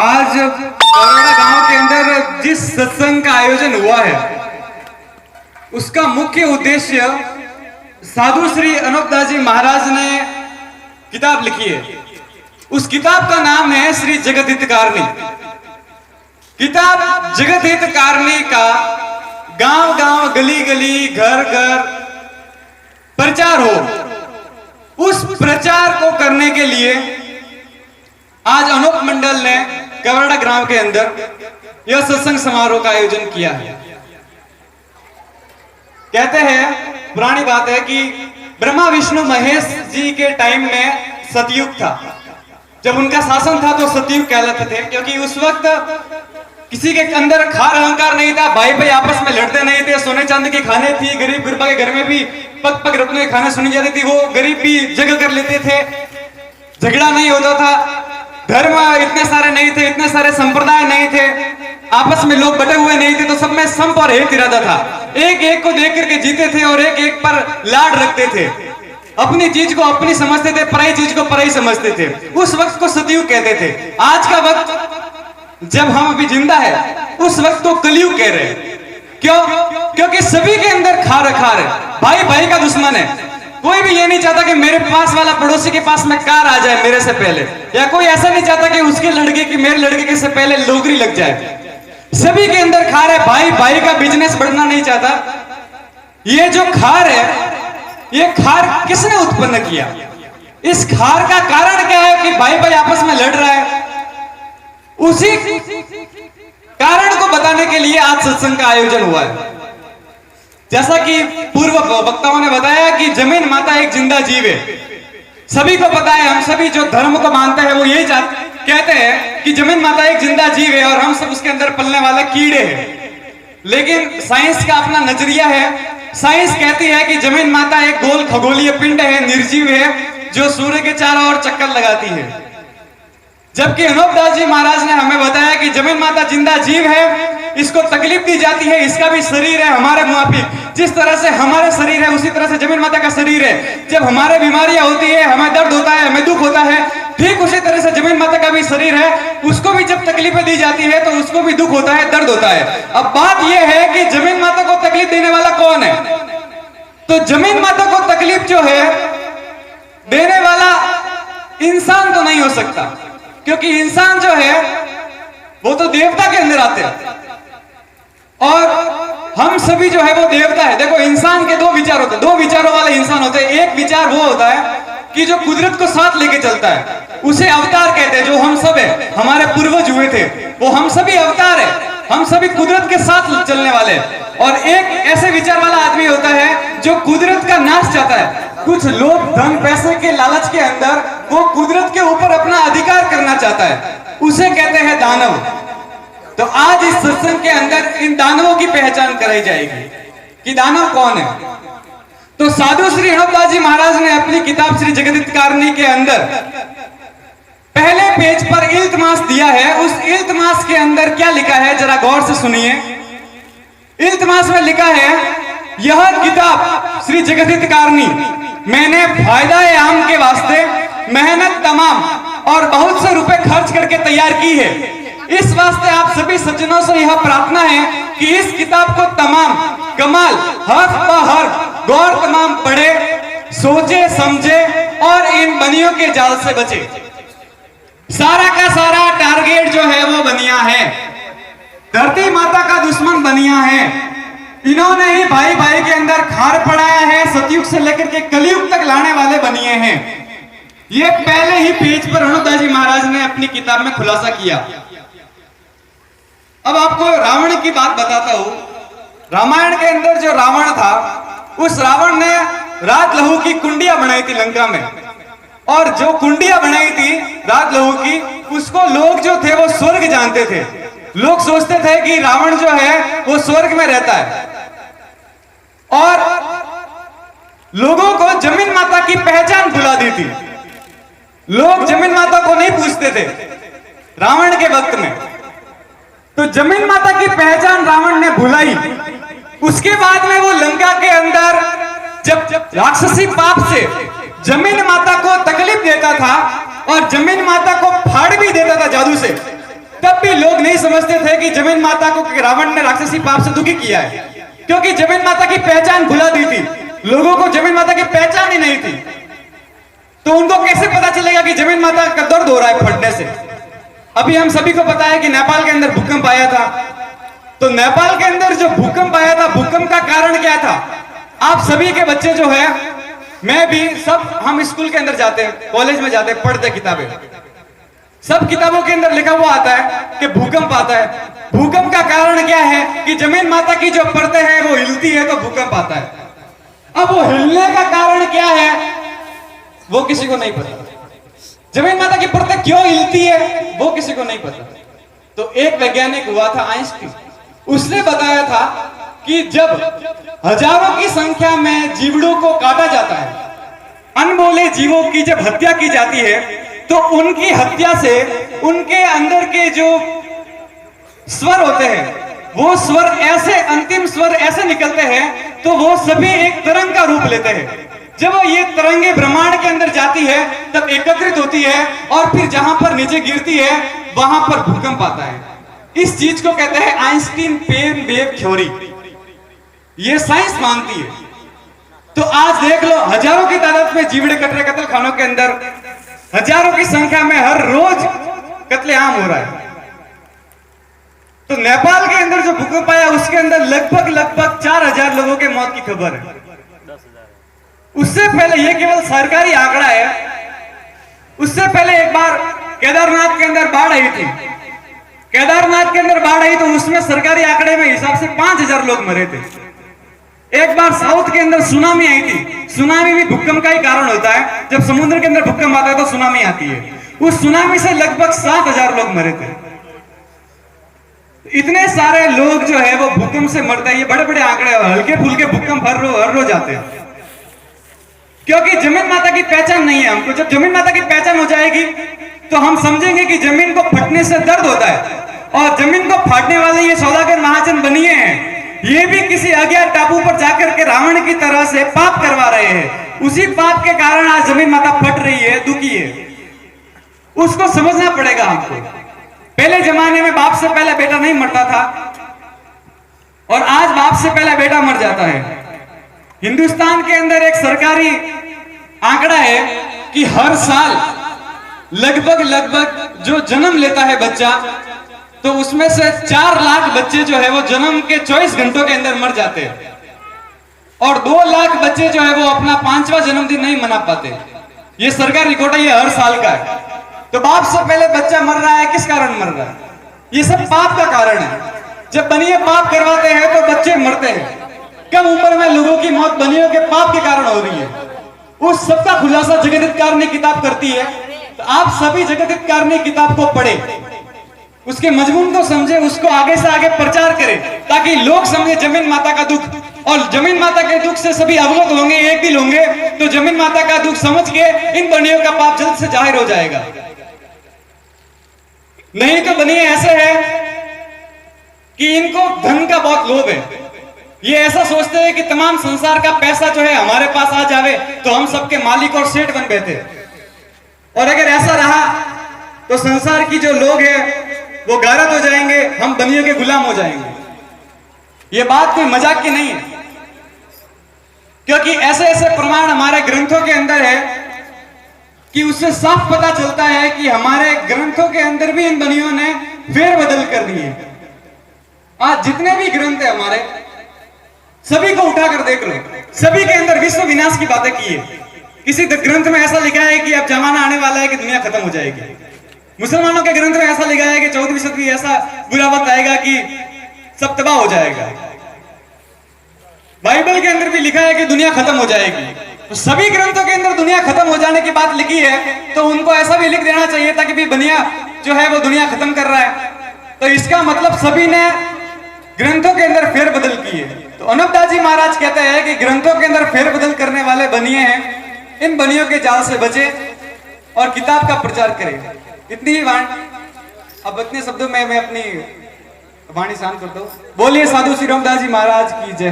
आज करोड़ा गांव के अंदर जिस सत्संग का आयोजन हुआ है उसका मुख्य उद्देश्य साधु श्री अनूपदास जी महाराज ने किताब लिखी है। उस किताब का नाम है श्री जगत हितकारणी। किताब जगत हितकारणी का गांव गांव गली गली घर घर प्रचार हो। उस प्रचार को करने के लिए आज अनूप मंडल ने कवरड़ा ग्राम के अंदर यह सत्संग समारोह का आयोजन किया है। कहते हैं, पुरानी बात है कि ब्रह्मा विष्णु महेश जी के टाइम में सतयुग था। जब उनका शासन था तो सतयुग कहलाते थे, क्योंकि उस वक्त किसी के अंदर खार अहंकार नहीं था, भाई भाई आपस में लड़ते नहीं थे, सोने चांदी की खाने थी, गरीब गुरबा के घर में भी पग पग रत्नों की खाने सुनी जाती थी, वो गरीब भी जगह कर लेते थे, झगड़ा नहीं होता था, धर्म इतने सारे नहीं थे, इतने सारे संप्रदाय नहीं थे, आपस में लोग बटे हुए नहीं थे, तो सब में संप और एक इरादा था। एक एक को देख करके जीते थे और एक एक पर लाड रखते थे, अपनी चीज को अपनी समझते थे, पराई चीज को पराई समझते थे। उस वक्त को सतयुग कहते थे। आज का वक्त जब हम अभी जिंदा है उस वक्त को कलयुग कह रहे हैं। क्यों? क्योंकि सभी के अंदर खार है, भाई भाई का दुश्मन है। कोई भी ये नहीं चाहता कि मेरे पास वाला पड़ोसी के पास में कार आ जाए मेरे से पहले, या कोई ऐसा नहीं चाहता कि उसके लड़के की मेरे लड़के के से पहले नौकरी लग जाए। सभी के अंदर खार है, भाई भाई का बिजनेस बढ़ना नहीं चाहता। ये जो खार है, ये खार किसने उत्पन्न किया? इस खार का कारण क्या है कि भाई भाई आपस में लड़ रहा है? उसी कारण को बताने के लिए आज सत्संग का आयोजन हुआ है। जैसा कि पूर्व वक्ताओं ने बताया कि जमीन माता एक जिंदा जीव है। सभी को पता है, हम सभी जो धर्म को मानते हैं वो यही कहते हैं कि जमीन माता एक जिंदा जीव है और हम सब उसके अंदर पलने वाले कीड़े हैं। लेकिन साइंस का अपना नजरिया है। साइंस कहती है कि जमीन माता एक गोल खगोलीय पिंड है, निर्जीव है, जो सूर्य के चारों ओर चक्कर लगाती है। जबकि अनूपदास जी महाराज ने हमें बताया कि जमीन माता जिंदा जीव है, इसको तकलीफ दी जाती है, इसका भी शरीर है हमारे मुआफिक। जिस तरह से हमारे शरीर है उसी तरह से जमीन माता का शरीर है। जब हमारे बीमारियां होती है, हमें दर्द होता है, हमें दुख होता है, ठीक उसी तरह से जमीन माता का भी शरीर है, उसको भी जब तकलीफें दी जाती है तो उसको भी दुख होता है, दर्द होता है। अब बात यह है कि जमीन माता को तकलीफ देने वाला कौन है? तो जमीन माता को तकलीफ जो है देने वाला इंसान तो नहीं हो सकता, क्योंकि इंसान जो है वो तो देवता के अंदर आते हैं और हम सभी जो है वो देवता है। देखो, इंसान के दो विचार होते हैं, दो विचारों वाले इंसान होते हैं। एक विचार वो होता है कि जो कुदरत को साथ लेके चलता है, उसे अवतार कहते हैं। जो हम सब है, हमारे पूर्वज हुए थे, वो हम सभी अवतार है, हम सभी कुदरत के साथ चलने वाले। और एक ऐसे विचार वाला आदमी होता है जो कुदरत का नाश चाहता है। कुछ लोग धन पैसे के लालच के अंदर वो कुदरत के ऊपर अपना अधिकार करना चाहता है, उसे कहते हैं दानव। तो आज इस सत्संग के अंदर इन दानवों की पहचान कराई जाएगी कि दानव कौन है। तो साधु श्री अनूपदास जी महाराज ने अपनी किताब श्री जगत हितकारणी के अंदर पहले पेज पर इल्तमास दिया है। उस इल्तमास के अंदर क्या लिखा है जरा गौर से सुनिए। इल्तमास में लिखा है, यह किताब श्री जगत हितकारणी मैंने फायदा आम के वास्ते मेहनत तमाम और बहुत से रुपए खर्च करके तैयार की है। इस वास्ते आप सभी सज्जनों से यह प्रार्थना है कि इस किताब को तमाम कमाल हर हर गौर तमाम पढ़े, सोचे समझे और इन बनियों के जाल से बचे। सारा का सारा टारगेट जो है वो बनिया है, धरती माता का दुश्मन बनिया है। इन्होंने ही भाई भाई के अंदर खार पड़ाया है, सतयुग से लेकर के कलयुग तक लाने वाले बनिए हैं। ये पहले ही पेज पर अनूपदास जी महाराज ने अपनी किताब में खुलासा किया। अब आपको रावण की बात बताता हूं। रामायण के अंदर जो रावण था, उस रावण ने रात लहू की कुंडियां बनाई थी लंका में, और जो कुंडियां बनाई थी रात लहू की, उसको लोग जो थे वो स्वर्ग जानते थे। लोग सोचते थे कि रावण जो है वो स्वर्ग में रहता है, और लोगों को जमीन माता की पहचान भुला दी थी। लोग जमीन माता को नहीं पूछते थे रावण के वक्त में। तो जमीन माता की पहचान रावण ने भुलाई। उसके बाद में वो लंका के अंदर जब राक्षसी पाप से जमीन माता को तकलीफ देता था और जमीन माता को फाड़ भी देता था जादू से, तब भी लोग नहीं समझते थे कि जमीन माता को रावण ने राक्षसी पाप से दुखी किया है, क्योंकि जमीन माता की पहचान भुला दी थी। लोगों को जमीन माता की पहचान ही नहीं थी, तो उनको कैसे पता चलेगा कि जमीन माता का दर्द हो रहा है फटने से। अभी हम सभी को पता है कि नेपाल के अंदर भूकंप आया था, तो नेपाल के अंदर जो भूकंप आया था, भूकंप का कारण क्या था? आप सभी के बच्चे जो है, मैं भी, सब हम स्कूल के अंदर जाते हैं, कॉलेज में जाते हैं, पढ़ते किताबें, सब किताबों के अंदर लिखा हुआ आता है कि भूकंप आता है। भूकंप का कारण क्या है कि जमीन माता की जो परतें हैं वो हिलती है तो भूकंप आता है। अब वो हिलने का कारण क्या है वो किसी को नहीं पता। जमीन माता की परतें क्यों हिलती है वो किसी को नहीं पता। तो एक वैज्ञानिक हुआ था आइंस्टीन, उसने बताया था कि जब हजारों की संख्या में जीवड़ों को काटा जाता है, अनमोले जीवों की जब हत्या की जाती है, तो उनकी हत्या से उनके अंदर के जो स्वर होते हैं, वो स्वर ऐसे, अंतिम स्वर ऐसे निकलते हैं, तो वो सभी एक तरंग का रूप लेते हैं। जब ये तरंगे ब्रह्मांड के अंदर जाती है तब एकत्रित होती है और फिर जहां पर नीचे गिरती है वहां पर भूकंप आता है। इस चीज को कहते हैं आइंस्टीन पेन वेव थ्योरी। ये साइंस मानती है। तो आज देख लो, हजारों की तादाद में जीवड़े कट रहे कत्ल खानों के अंदर, हजारों की संख्या में हर रोज कत्लेआम हो रहा है। तो नेपाल के अंदर जो भूकंप आया उसके अंदर लगभग 4000 लोगों के मौत की खबर है। उससे पहले, ये केवल सरकारी आंकड़ा है, उससे पहले एक बार केदारनाथ के अंदर बाढ़ आई थी। केदारनाथ के अंदर बाढ़ आई तो उसमें सरकारी आंकड़े में हिसाब से 5000 लोग मरे थे। एक बार साउथ के अंदर सुनामी आई थी। सुनामी भी भूकंप का ही कारण होता है। जब समुद्र के अंदर भूकंप आता है तो सुनामी आती है। उस सुनामी से लगभग 7000 लोग मरे थे। इतने सारे लोग जो है वो भूकंप से मरते हैं। ये बड़े बड़े आंकड़े, हल्के फुल्के भूकंप हर रोज आते हैं, क्योंकि जमीन माता की पहचान नहीं है हमको। जब जमीन माता की पहचान हो जाएगी तो हम समझेंगे कि जमीन को फटने से दर्द होता है, और जमीन को फाड़ने वाले ये सौदागर महाजन बनिए हैं, ये भी किसी अज्ञात टापू पर जाकर के रावण की तरह से पाप करवा रहे हैं। उसी पाप के कारण आज जमीन माता फट रही है, दुखी है। उसको समझना पड़ेगा हमको। पहले जमाने में बाप से पहले बेटा नहीं मरता था, और आज बाप से पहले बेटा मर जाता है। हिंदुस्तान के अंदर एक सरकारी आंकड़ा है कि हर साल लगभग जो जन्म लेता है बच्चा, तो उसमें से 4 लाख बच्चे जो है वो जन्म के 24 घंटों के अंदर मर जाते हैं, और 2 लाख बच्चे जो है वो अपना 5वां जन्मदिन नहीं मना पाते। ये सरकारी रिकॉर्ड है, ये हर साल का है। तो बाप से पहले बच्चा मर रहा है, किस कारण मर रहा है? ये सब पाप का कारण है। जब बनिए पाप करवाते हैं तो बच्चे मरते हैं। कम उम्र में लोगों की मौत बनियों के पाप के कारण हो रही है। उस सबका खुलासा जगदितकार ने किताब करती है। तो आप सभी जगदितकार ने किताब को पढ़े, उसके मजमून को समझे, उसको आगे से आगे प्रचार करें, ताकि लोग समझे जमीन माता का दुख। और जमीन माता के दुख से सभी अवगत होंगे, एक दिल होंगे, तो जमीन माता का दुख समझ के इन बनियों का पाप जल्द से जाहिर हो जाएगा। नहीं तो बनिए ऐसे है कि इनको धन का बहुत लोभ है। ये ऐसा सोचते हैं कि तमाम संसार का पैसा जो है हमारे पास आ जावे तो हम सबके मालिक और सेठ बन बैठे। और अगर ऐसा रहा तो संसार की जो लोग हैं वो गारत हो जाएंगे, हम बनियों के गुलाम हो जाएंगे। ये बात कोई मजाक की नहीं है, क्योंकि ऐसे ऐसे प्रमाण हमारे ग्रंथों के अंदर है कि उससे साफ पता चलता है कि हमारे ग्रंथों के अंदर भी इन बनियों ने फेरबदल कर दिए। आज जितने भी ग्रंथ है हमारे, सभी को उठाकर देख लो, सभी के अंदर विश्व विनाश की बातें की है। किसी ग्रंथ में ऐसा लिखा है कि अब जमाना आने वाला है कि दुनिया खत्म हो जाएगी। मुसलमानों के ग्रंथ में ऐसा लिखा है कि 14वीं सदी ऐसा बुरा वक्त आएगा कि सब तबाह हो जाएगा। बाइबल के अंदर भी लिखा है कि दुनिया खत्म हो जाएगी। तो सभी ग्रंथों के अंदर दुनिया खत्म हो जाने की बात लिखी है, तो उनको ऐसा भी लिख देना चाहिए था कि भी बनिया जो है वो दुनिया खत्म कर रहा है। तो इसका मतलब सभी ने ग्रंथों के अंदर फेरबदल की है। तो अनूपदास जी महाराज कहते हैं कि ग्रंथों के अंदर फेरबदल करने वाले बनिए हैं, इन बनियों के जाल से बचे और किताब का प्रचार करें। इतनी ही वाणी, अब इतने शब्दों में मैं अपनी वाणी शांत करता हूँ। बोलिए साधु श्री रामदास जी महाराज की जय।